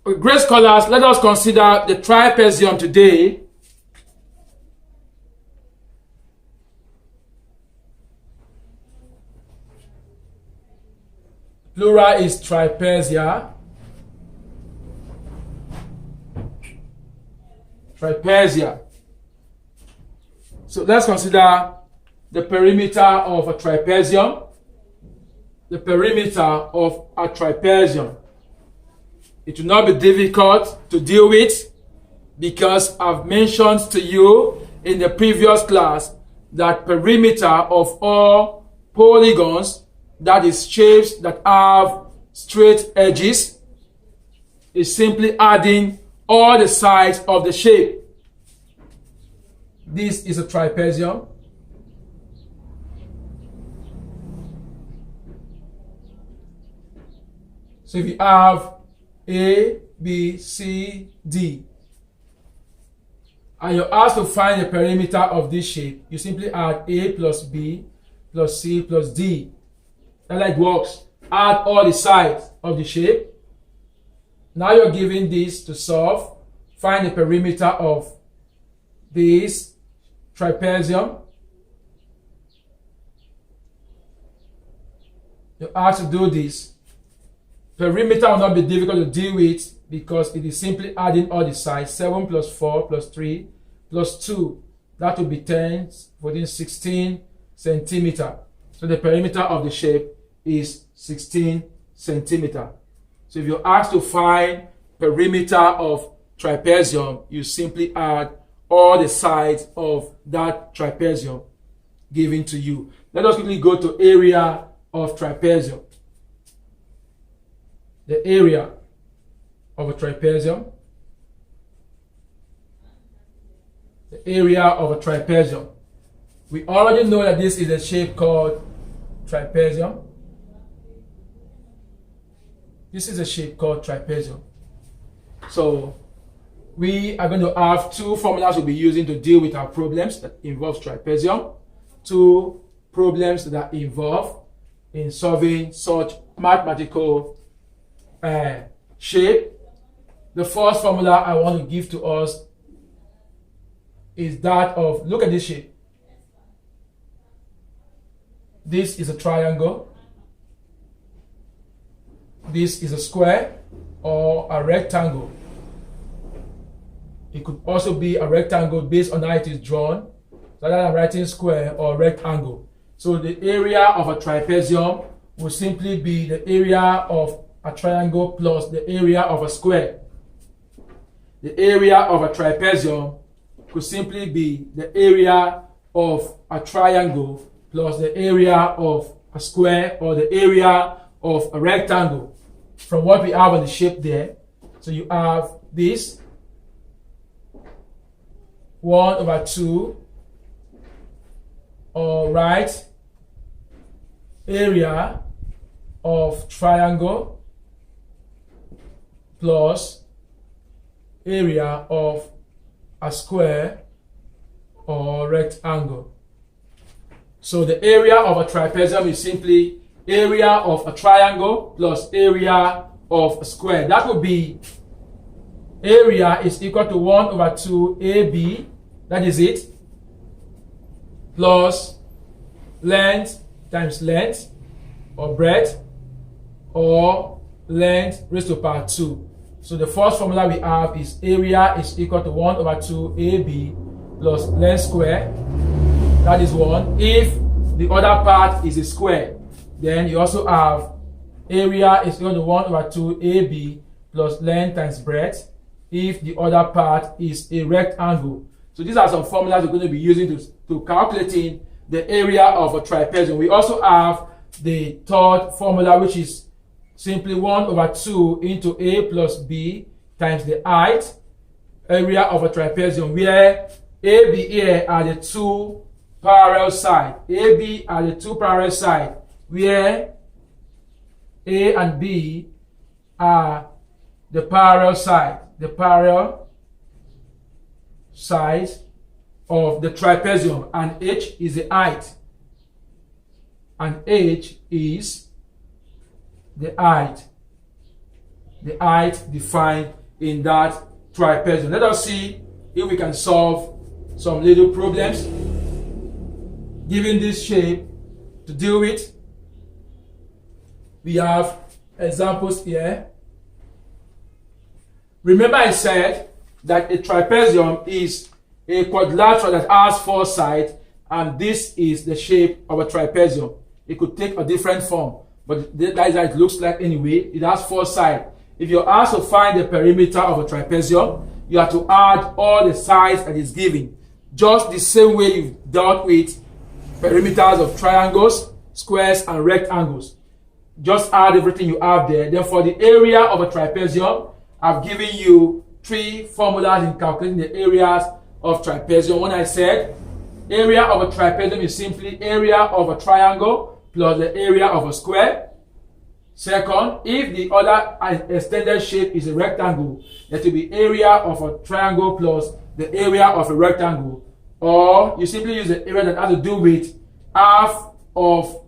Great scholars, let us consider the trapezium today. Plural is trapezia. Trapezia. So let's consider the perimeter of a trapezium. The perimeter of a trapezium. It will not be difficult to deal with because I've mentioned to you in the previous class that perimeter of all polygons, that is shapes that have straight edges, is simply adding all the sides of the shape. This is a trapezium. So if you have A, B, C, D, and you're asked to find the perimeter of this shape, you simply add A plus B plus C plus D. That's how it works. Add all the sides of the shape. Now you're given this to solve. Find the perimeter of this trapezium. You're asked to do this. Perimeter will not be difficult to deal with because it is simply adding all the sides. 7 plus 4 plus 3 plus 2. That will be 10, 14, 16 centimeter. So the perimeter of the shape is 16 centimeter. So if you're asked to find perimeter of trapezium, you simply add all the sides of that trapezium given to you. Let us quickly go to area of trapezium. The area of a trapezium. The area of a trapezium. We already know that this is a shape called trapezium. This is a shape called trapezium. So we are going to have two formulas we'll be using to deal with our problems that involve trapezium. Two problems that are involved in solving such mathematical shape. The first formula I want to give to us is that of, look at this shape. This is a triangle. This is a square or a rectangle. It could also be a rectangle based on how it is drawn. So that I'm writing square or rectangle. So the area of a trapezium will simply be the area of a triangle plus the area of a square. The area of a trapezium could simply be the area of a triangle plus the area of a square or the area of a rectangle. From what we have on the shape there, so you have this 1 over 2, all right, area of triangle plus area of a square or rectangle. So the area of a trapezium is simply area of a triangle plus area of a square. That would be area is equal to 1 over 2 AB, that is it, plus length times length or breadth or length raised to power 2. So the first formula we have is area is equal to 1 over 2 AB plus length square, that is 1. If the other part is a square, then you also have area is equal to 1 over 2 AB plus length times breadth if the other part is a rectangle. So these are some formulas we're going to be using to calculating the area of a trapezium. We also have the third formula, which is simply 1 over 2 into A plus B times the height, area of a trapezium, where AB here are the two parallel sides. AB are the two parallel sides, where A and B are the parallel side, of the trapezium, and H is the height, and H is the height. the height defined in that trapezium. Let us see if we can solve some little problems given this shape to deal with. We have examples here. Remember I said that a trapezium is a quadrilateral that has 4 sides, and this is the shape of a trapezium. It could take a different form, but that is how it looks like anyway. It has 4 sides. If you're asked to find the perimeter of a trapezium, you have to add all the sides that is given, just the same way you've dealt with perimeters of triangles, squares, and rectangles. Just add everything you have there. Then for the area of a trapezium, I've given you 3 formulas in calculating the areas of trapezium. When I said area of a trapezium is simply area of a triangle plus the area of a square. Second, if the other extended shape is a rectangle, that will be area of a triangle plus the area of a rectangle. Or you simply use the area that has to do with half of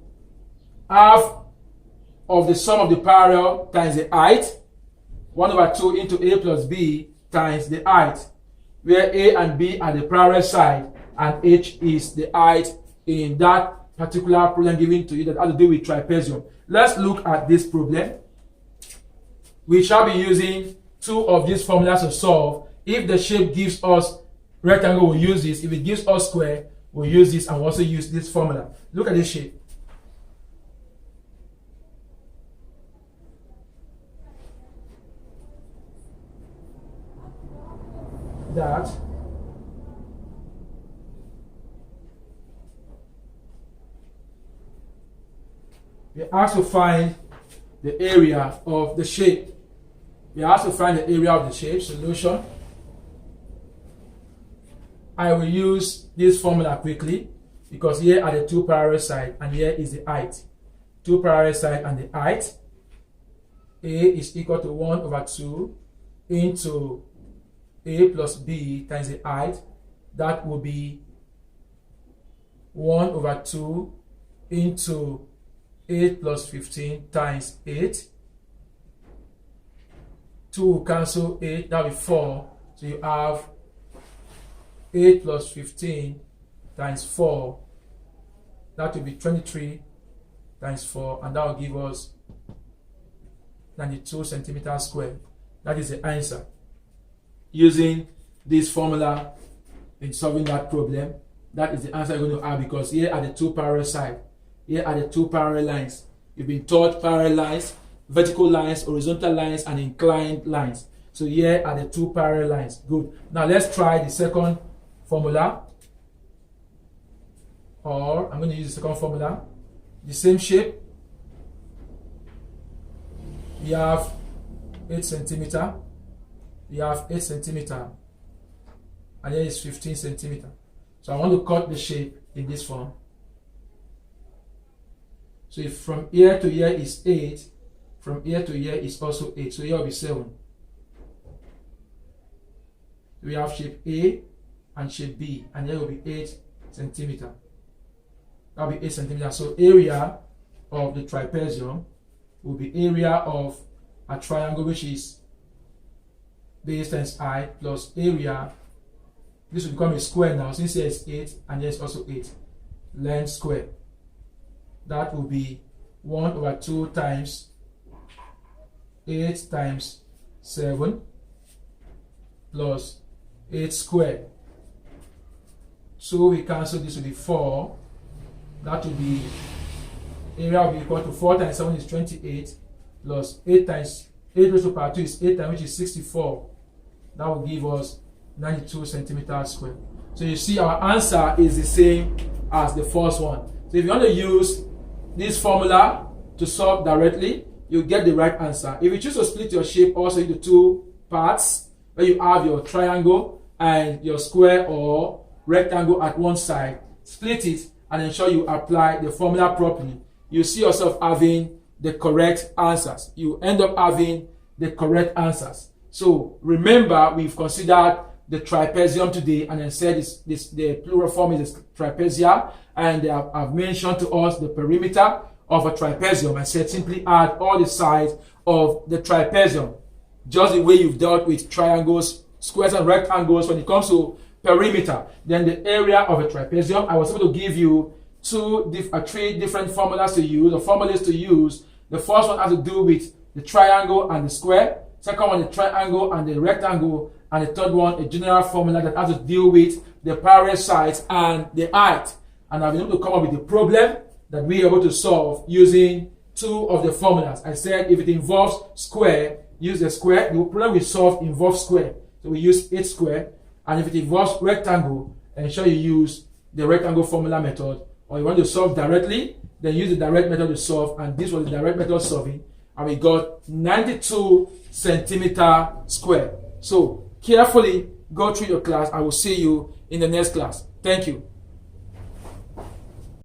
the sum of the parallel times the height, 1/2 into a plus b times the height, where a and b are the parallel side and h is the height in that particular problem given to you that has to do with trapezium. Let's look at this problem. We shall be using 2 of these formulas to solve. If the shape gives us rectangle, we'll use this. If it gives us square, we'll use this, and we'll also use this formula. Look at this shape. That we are asked to find the area of the shape. We are asked to find the area of the shape. Solution. I will use this formula quickly because here are the 2 parallel sides and here is the height. 2 parallel sides and the height. A is equal to 1/2 into a plus b times the height. That will be 1/2 into 8 plus 15 times 8. 2 will cancel 8, that will be 4. So you have 8 plus 15 times 4. That will be 23 times 4, and that will give us 92 centimeters squared. That is the answer. Using this formula in solving that problem, that is the answer you're going to have, because here are the 2 parallel sides. Here are the 2 parallel lines. You've been taught parallel lines, vertical lines, horizontal lines, and inclined lines. So here are the 2 parallel lines. Good. Now let's try the second formula. Or I'm going to use the second formula. The same shape. We have 8 centimeter. We have 8 centimeter. And here is 15 centimeter. So I want to cut the shape in this form. So if from here to here is 8, from here to here is also 8. So here will be 7. We have shape A and shape B, and here will be 8 centimeter. That will be 8 centimeter. So area of the trapezium will be area of a triangle, which is base times height, plus area. This will become a square now, since here is 8 and here is also 8. Length square. That will be 1/2 times 8 times 7 plus 8 squared. So we cancel this will be 4. That will be, area will be equal to 4 times 7 is 28 plus 8 times 8 raised to the power 2 is 8 times, which is 64. That will give us 92 centimeters squared. So you see our answer is the same as the first one. So if you want to use this formula to solve directly, you get the right answer. If you choose to split your shape also into 2 parts, where you have your triangle and your square or rectangle at one side, split it and ensure you apply the formula properly. You see yourself having the correct answers. You end up having the correct answers. So remember, we've considered the trapezium today, and then said the plural form is trapezia, and they have mentioned to us the perimeter of a trapezium. I said simply add all the sides of the trapezium. just the way you've dealt with triangles, squares, and rectangles when it comes to perimeter. Then the area of a trapezium, I was able to give you three different formulas to use, or formulas to use. The first one has to do with the triangle and the square. Second one, the triangle and the rectangle. And the third one, a general formula that has to deal with the parallel sides and the height. And I've been able to come up with a problem that we are able to solve using two of the formulas. I said if it involves square, use the square. The problem we solve involves square. So we use 8 square. And if it involves rectangle, ensure you use the rectangle formula method. Or you want to solve directly, then use the direct method to solve. And this was the direct method solving. And we got 92 centimeter square. So carefully go through your class. I will see you in the next class. Thank you.